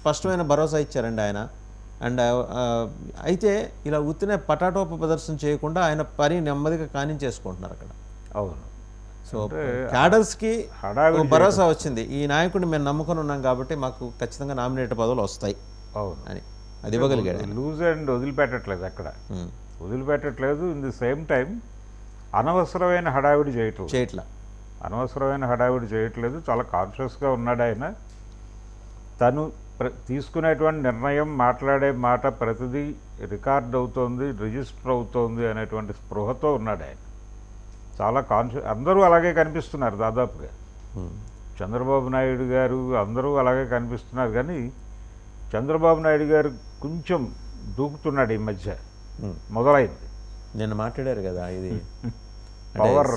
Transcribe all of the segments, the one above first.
స్పష్టమైన భరోసా ఇచ్చారండి ఆయన. అండ్ అయితే ఇలా ఉత్తినే పటాటోప ప్రదర్శన చేయకుండా ఆయన పని నెమ్మదిగా కానించేసుకుంటున్నారు అక్కడ. అవును. సో అంటే క్యాడర్స్కి హడావిడి భరోసా వచ్చింది, ఈ నాయకుడిని మేము నమ్ముకొని ఉన్నాం కాబట్టి మాకు ఖచ్చితంగా నామినేటెడ్ పదవులు వస్తాయి అవును. అని అది ఇవ్వగలిగాడు ఆయన. లూజ్ అండ్ వదిలిపెట్టట్లేదు అక్కడ, ఉమ్. వదిలిపెట్టట్లేదు. ఇన్ ది సేమ్ టైం అనవసరమైన హడావిడి చేయట్లా. అనవసరమైన హడావిడి చేయట్లేదు. చాలా కాన్షియస్గా ఉన్నాడు ఆయన. తను తీసుకునేటువంటి నిర్ణయం, మాట్లాడే మాట ప్రతిదీ రికార్డ్ అవుతోంది, రిజిస్టర్ అవుతోంది అనేటువంటి స్పృహతో ఉన్నాడు ఆయన. చాలా అందరూ అలాగే కనిపిస్తున్నారు దాదాపుగా. చంద్రబాబు నాయుడు గారు అందరూ అలాగే కనిపిస్తున్నారు, కానీ చంద్రబాబు నాయుడు గారు కొంచెం దూకుతున్నాడు ఈ మధ్య. మొదలైంది నిన్న మాట్లాడారు కదా, ఇది పవర్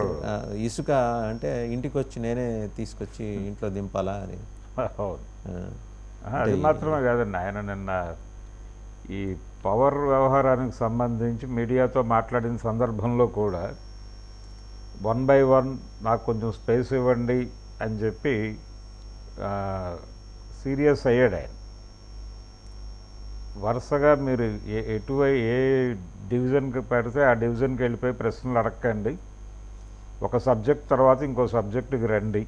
ఇసుక అంటే ఇంటికి వచ్చి నేనే తీసుకొచ్చి ఇంట్లో దింపాలా అని. అది మాత్రమే కాదండి, ఆయన నిన్న ఈ పవర్ వ్యవహారానికి సంబంధించి మీడియాతో మాట్లాడిన సందర్భంలో కూడా 1 by 1 నాకు కొంచెం స్పేస్ ఇవ్వండి అని చెప్పి సీరియస్ అయ్యాడు ఆయన. వరుసగా మీరు ఏ డివిజన్కి పెడితే ఆ డివిజన్కి వెళ్ళిపోయి ప్రశ్నలు అడగండి, ఒక సబ్జెక్ట్ తర్వాత ఇంకో సబ్జెక్టుకి రండి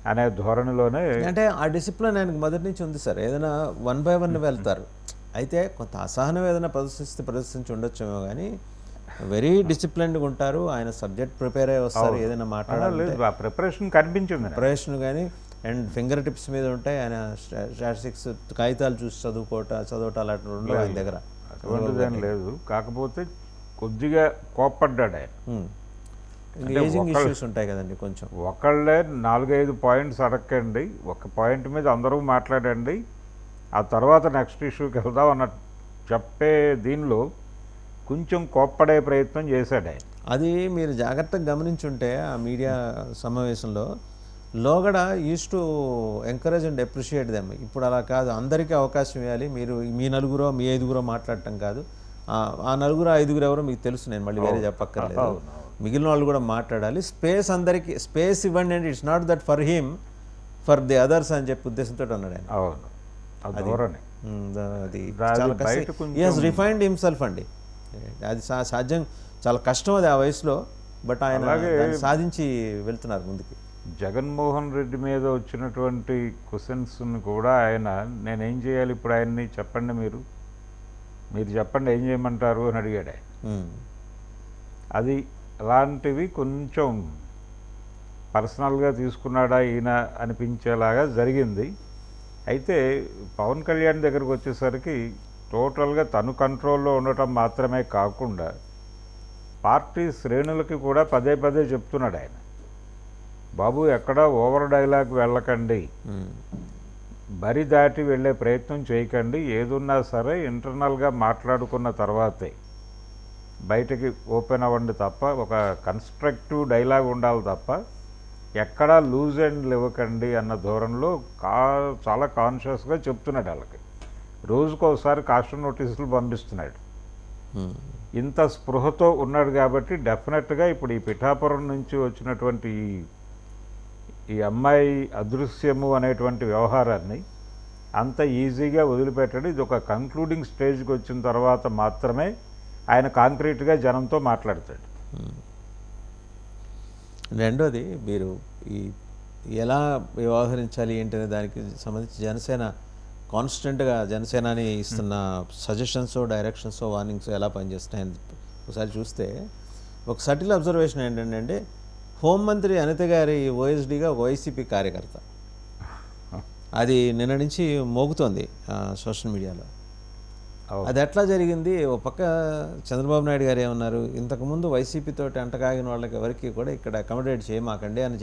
అనే ధోరణిలోనే. అంటే ఆ డిసిప్లిన్ ఆయనకు మొదటి నుంచి ఉంది సార్. ఏదైనా 1 by 1 వెళ్తారు, అయితే కొంత అసహనం ఏదైనా ప్రదర్శించి ఉండొచ్చేమో, కానీ వెరీ డిసిప్లిన్డ్గా ఉంటారు. ఆయన సబ్జెక్ట్ ప్రిపేర్ అయ్యి వస్తారు, ఏదైనా మాట్లాడాలి ప్రిపరేషన్ కనిపించింది, ప్రిపరేషన్ కానీ అండ్ ఫింగర్ టిప్స్ మీద ఉంటాయి. ఆయన స్టాటిస్టిక్స్ కాగితాలు చూసి చదవటం అలాంటి ఉండవు ఆయన దగ్గర, అటువంటిదేం లేదు. కాకపోతే కొద్దిగా కోప్పడ్డాడు ఆయన. ఏజింగ్ ఇష్యూస్ ఉంటాయి కదండి కొంచెం. ఒకళ్ళే 4-5 పాయింట్స్ అడగండి, ఒక పాయింట్ మీద అందరూ మాట్లాడండి, ఆ తర్వాత నెక్స్ట్ ఇష్యూకి వెళ్దాం అన్న చెప్పే దీనిలో కొంచెం కోప్పడే ప్రయత్నం చేశాడు ఆయన. అది మీరు జాగ్రత్తగా గమనించుంటే ఆ మీడియా సమావేశంలో లోగడ use to encourage and appreciate them. ఇప్పుడు అలా కాదు, అందరికీ అవకాశం ఇవ్వాలి, మీరు మీ నలుగురో మీ 5గురో మాట్లాడటం కాదు, ఆ 4-5 ఎవరో మీకు తెలుసు, నేను మళ్ళీ వేరే చెప్పక్కర్లేదు, మిగిలిన వాళ్ళు కూడా మాట్లాడాలి, స్పేస్ అందరికీ స్పేస్ ఇవ్వండి అండి, it's not that for him, for the others అని చెప్పి ఉద్దేశంతో అన్నాడు ఆయన. అవును, అది చాలా రిఫైన్డ్ హిమ్సెల్ఫ్ అండి. అది సాధ్యం, చాలా కష్టం అది ఆ వయసులో, బట్ ఆయన సాధించి వెళ్తున్నారు ముందుకి. జగన్మోహన్ రెడ్డి మీద వచ్చినటువంటి క్వశ్చన్స్ని కూడా ఆయన, నేనేం చేయాలి ఇప్పుడు ఆయన్ని చెప్పండి, మీరు చెప్పండి ఏం చేయమంటారు అని అడిగాడు ఆయన. అది అలాంటివి కొంచెం పర్సనల్గా తీసుకున్నాడా ఈయన అనిపించేలాగా జరిగింది. అయితే పవన్ కళ్యాణ్ దగ్గరకు వచ్చేసరికి టోటల్గా తను కంట్రోల్లో ఉండటం మాత్రమే కాకుండా పార్టీ శ్రేణులకి కూడా పదే పదే చెప్తున్నాడు ఆయన, బాబు ఎక్కడా ఓవర్ డైలాగ్ వెళ్ళకండి, బరి దాటి వెళ్ళే ప్రయత్నం చేయకండి, ఏదున్నా సరే ఇంటర్నల్గా మాట్లాడుకున్న తర్వాతే బయటకి ఓపెన్ అవ్వండి తప్ప, ఒక కన్స్ట్రక్టివ్ డైలాగ్ ఉండాలి తప్ప ఎక్కడా లూజ్ అండ్ ఇవ్వకండి అన్న ధోరణిలో చాలా కాన్షియస్గా చెప్తున్నాడు వాళ్ళకి. రోజుకోసారి కాస్టర్ నోటీసులు పంపిస్తున్నాడు. ఇంత స్పృహతో ఉన్నాడు కాబట్టి డెఫినెట్గా ఇప్పుడు ఈ పిఠాపురం నుంచి వచ్చినటువంటి ఈ అమ్మాయి అదృశ్యము అనేటువంటి వ్యవహారాన్ని అంత ఈజీగా వదిలిపెట్టాడు. ఇది ఒక కంక్లూడింగ్ స్టేజ్కి వచ్చిన తర్వాత మాత్రమే ఆయన కాంక్రీట్గా జనంతో మాట్లాడతాడు. రెండోది, మీరు ఎలా వ్యవహరించాలి ఏంటనే దానికి సంబంధించి జనసేన కాన్స్టెంట్గా జనసేనాని ఇస్తున్న సజెషన్స్, డైరెక్షన్స్, వార్నింగ్స్ ఎలా పనిచేస్తున్నాయని ఒకసారి చూస్తే ఒక సటిల్ అబ్జర్వేషన్ ఏంటంటే, హోంమంత్రి అనిత గారి ఓఎస్డీగా వైసీపీ కార్యకర్త, అది నిన్న నుంచి మోగుతోంది సోషల్ మీడియాలో. అది ఎట్లా జరిగింది? ఓ పక్క చంద్రబాబు నాయుడు గారు ఏమన్నారు, ఇంతకుముందు వైసీపీ తోటి అంటకాగిన వాళ్ళకి ఎవరికి కూడా ఇక్కడ అకామిడేట్ చేయమాకండి అని చెప్పి